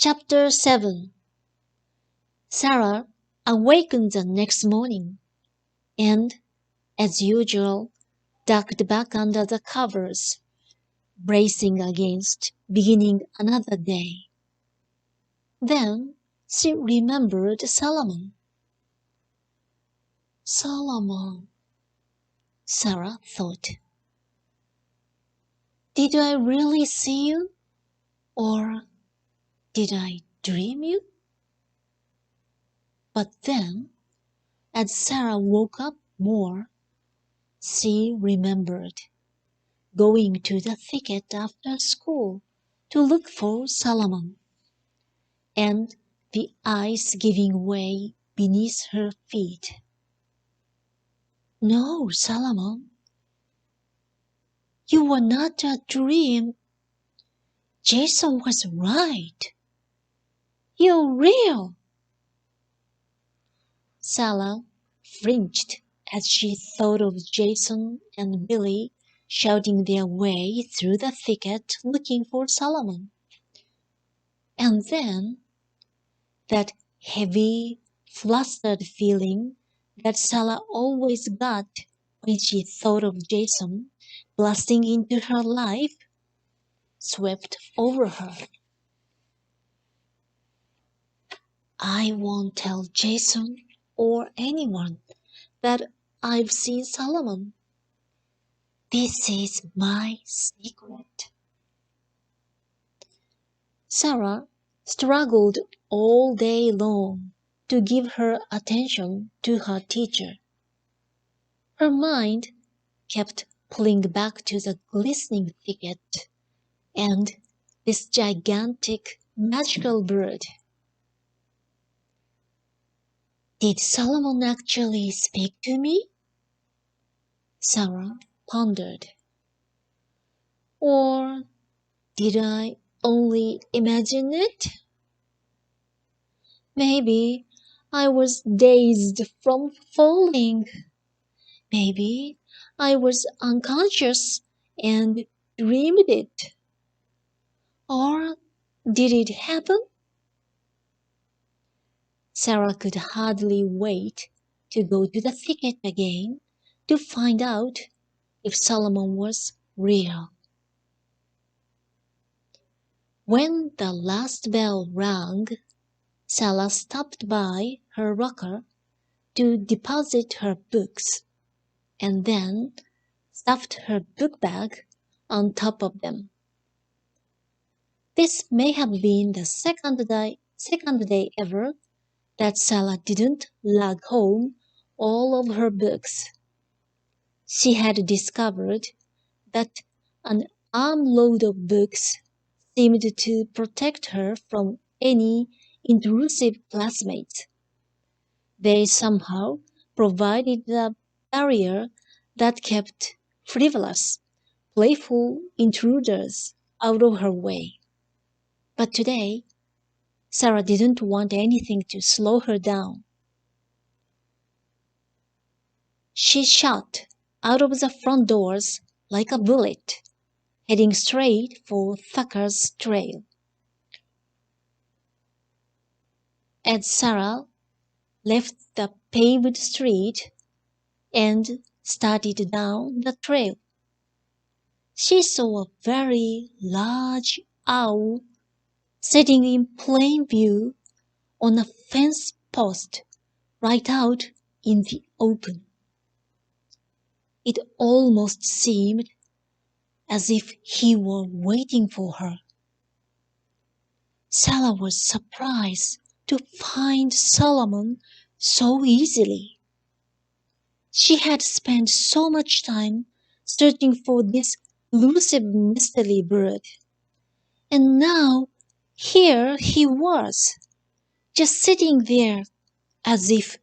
Chapter 7. Sara awakened the next morning, and, as usual, ducked back under the covers, bracing against beginning another day. Then she remembered Solomon. Solomon, Sara thought. Did I really see you? Or did I dream you? But then, as Sara woke up more, she remembered going to the thicket after school to look for Solomon, and the ice giving way beneath her feet. No, Solomon, you were not a dream. Jason was right. You're real. Sara flinched as she thought of Jason and Billy shouting their way through the thicket looking for Solomon. And then, that heavy, flustered feeling that Sara always got when she thought of Jason blasting into her life swept over her. I won't tell Jason or anyone that I've seen Solomon. This is my secret. Sara struggled all day long to give her attention to her teacher. Her mind kept pulling back to the glistening thicket and this gigantic magical bird. Did Solomon actually speak to me? Sara pondered. Or did I only imagine it? Maybe I was dazed from falling. Maybe I was unconscious and dreamed it. Or did it happen? Sara could hardly wait to go to the thicket again to find out if Solomon was real. When the last bell rang, Sara stopped by her rocker to deposit her books, and then stuffed her book bag on top of them. This may have been the second day ever that Sara didn't lug home all of her books. She had discovered that an armload of books seemed to protect her from any intrusive classmates. They somehow provided a barrier that kept frivolous, playful intruders out of her way. But today, Sara didn't want anything to slow her down. She shot out of the front doors like a bullet, heading straight for Thacker's trail. As Sara left the paved street and started down the trail, she saw a very large owl sitting in plain view on a fence post right out in the open. It almost seemed as if he were waiting for her. Sara was surprised to find Solomon so easily. She had spent so much time searching for this elusive mystery bird, and now here he was, just sitting there as if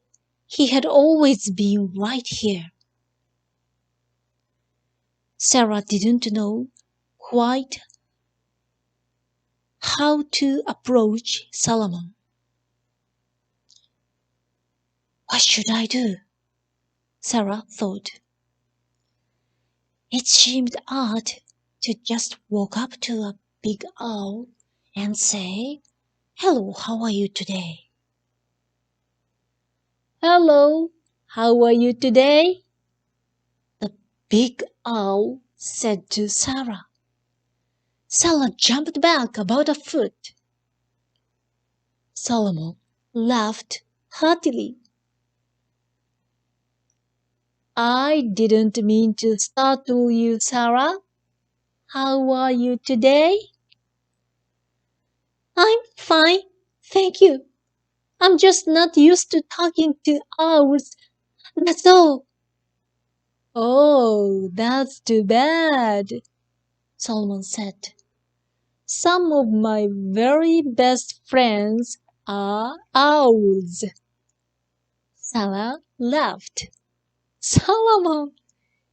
he had always been right here. Sara didn't know quite how to approach Solomon. What should I do? Sara thought. It seemed odd to just walk up to a big owl and say, Hello, how are you today? Hello, how are you today? The big owl said to Sara. Sara jumped back about a foot. Solomon laughed heartily. I didn't mean to startle you, Sara. How are you today? I'm fine, thank you. I'm just not used to talking to owls, that's all. Oh, that's too bad, Solomon said. Some of my very best friends are owls. Sara laughed. Solomon,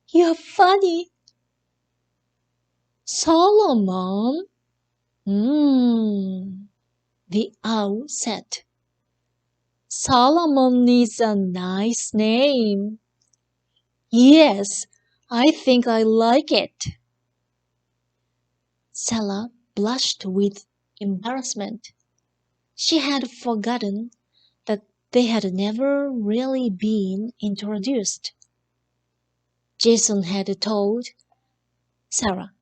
you're funny. Solomon? The owl said. Solomon is a nice name. Yes, I think I like it. Sara blushed with embarrassment. She had forgotten that they had never really been introduced. Jason had told Sara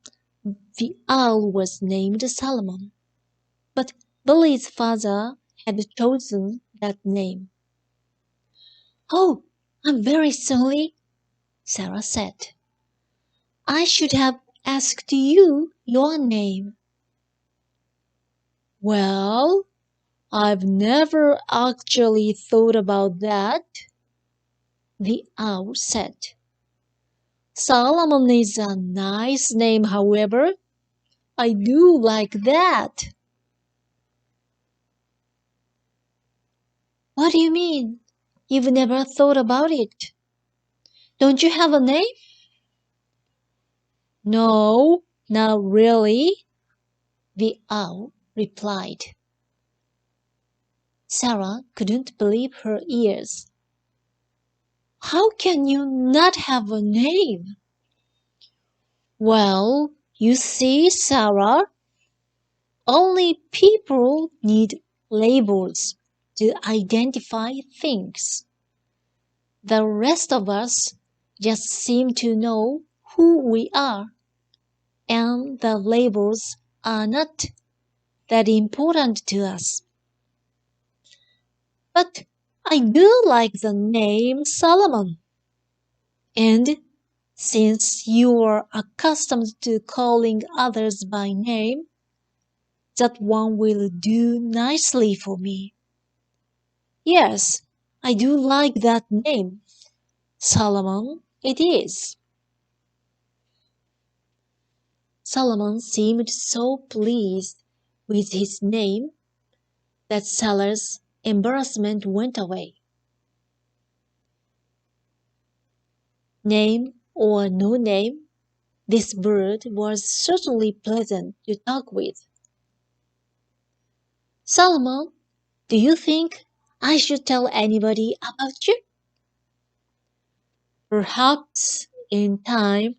the owl was named Solomon, but Billy's father had chosen that name. Oh, I'm very sorry, Sara said. I should have asked you your name. Well, I've never actually thought about that, the owl said. Solomon is a nice name, however. I do like that. What do you mean? You've never thought about it. Don't you have a name? No, not really, the owl replied. Sara couldn't believe her ears. How can you not have a name? Well, you see, Sara, only people need labels to identify things. The rest of us just seem to know who we are, and the labels are not that important to us. But I do like the name Solomon. And since you are accustomed to calling others by name, that one will do nicely for me. Yes, I do like that name. Solomon it is. Solomon seemed so pleased with his name that Sara's embarrassment went away. Name or no name, this bird was certainly pleasant to talk with. Solomon, do you think I should tell anybody about you? Perhaps in time.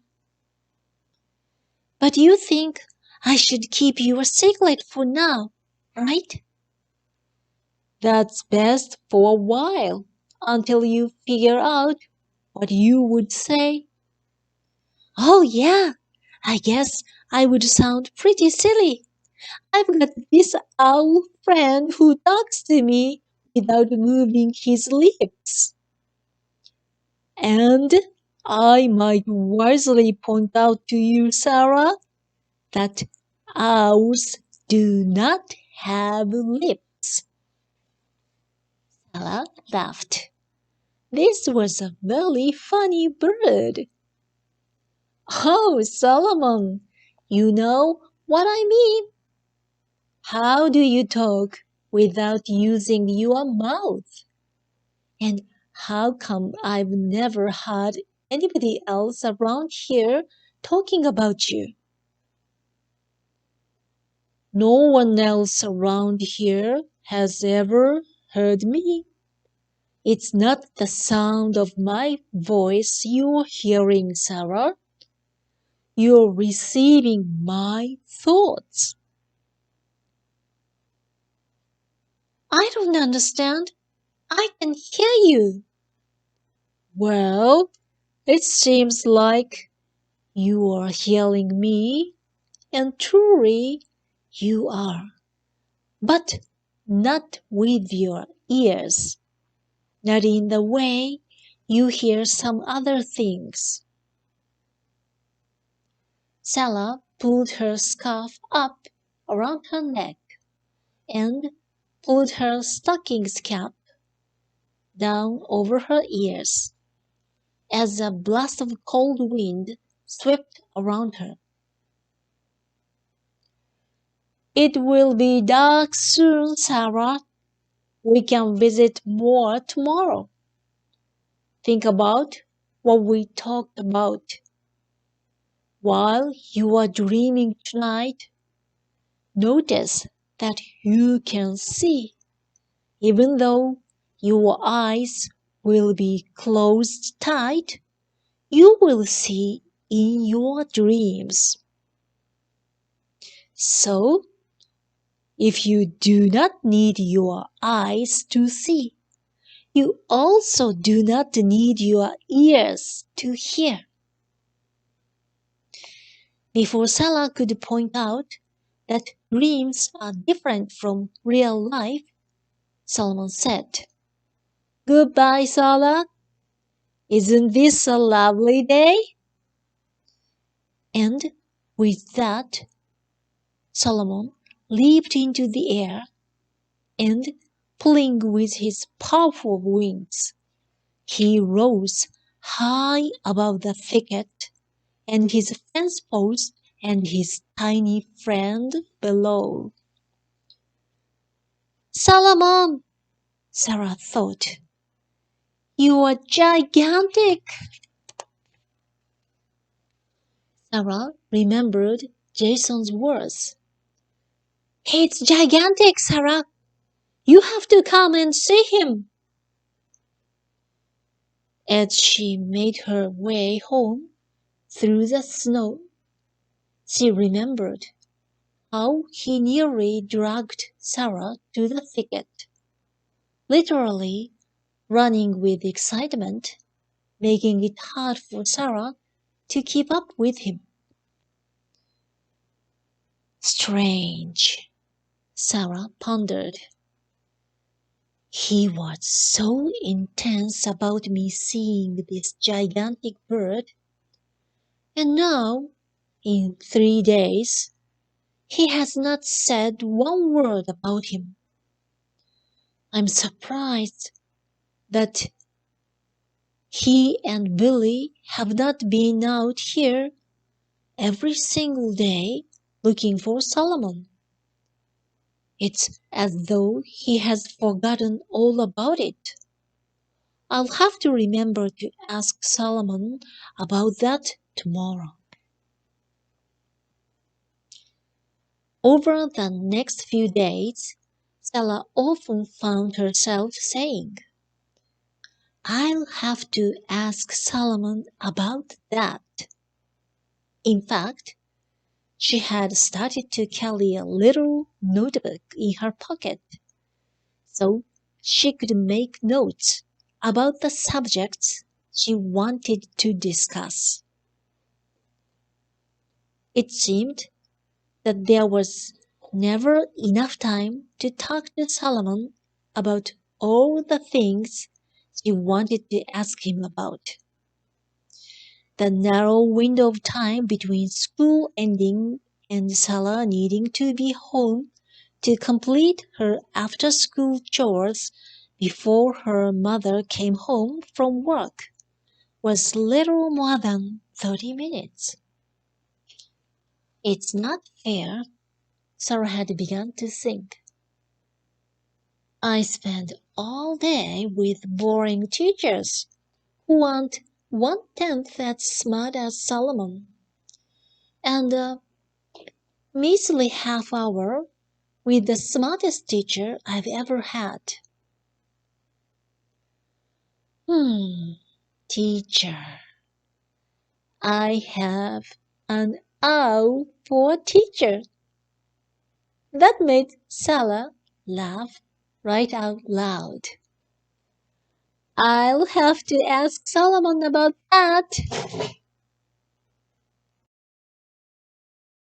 But you think I should keep your secret for now, right? That's best for a while, until you figure out what you would say. Oh yeah, I guess I would sound pretty silly. I've got this owl friend who talks to me without moving his lips. And I might wisely point out to you, Sara, that owls do not have lips. Sara laughed. This was a very funny bird. Oh, Solomon, you know what I mean. How do you talk without using your mouth? And how come I've never had anybody else around here talking about you? No one else around here has ever heard me. It's not the sound of my voice you're hearing, Sara. You're receiving my thoughts. don't understand. I can hear you. Well, it seems like you are hearing me, and truly you are, but not with your ears, not in the way you hear some other things. Sara pulled her scarf up around her neck and pulled her stocking's cap down over her ears as a blast of cold wind swept around her. It will be dark soon, Sara. We can visit more tomorrow. Think about what we talked about. While you are dreaming tonight, notice that you can see, even though your eyes will be closed tight, you will see in your dreams. So, if you do not need your eyes to see, you also do not need your ears to hear. Before Sara could point out that dreams are different from real life, Solomon said, "Goodbye, Sara. Isn't this a lovely day?" And with that, Solomon leaped into the air and, pulling with his powerful wings, he rose high above the thicket and his fence post and his tiny friend below. "Solomon," Sara thought, "you are gigantic." Sara remembered Jason's words. "He's gigantic, Sara. You have to come and see him." As she made her way home through the snow, she remembered how he nearly dragged Sara to the thicket, literally running with excitement, making it hard for Sara to keep up with him. Strange, Sara pondered. He was so intense about me seeing this gigantic bird, and now, in 3 days, he has not said one word about him. I'm surprised that he and Billy have not been out here every single day looking for Solomon. It's as though he has forgotten all about it. I'll have to remember to ask Solomon about that tomorrow. Over the next few days, Sara often found herself saying, "I'll have to ask Solomon about that." In fact, she had started to carry a little notebook in her pocket, so she could make notes about the subjects she wanted to discuss. It seemed that there was never enough time to talk to Solomon about all the things she wanted to ask him about. The narrow window of time between school ending and Sara needing to be home to complete her after-school chores before her mother came home from work was little more than 30 minutes. It's not fair, Sara had begun to think. I spend all day with boring teachers who aren't 1/10 as smart as Solomon, and a measly half hour with the smartest teacher I've ever had. Teacher. I have an owl for a teacher. That made Sara laugh right out loud. I'll have to ask Solomon about that.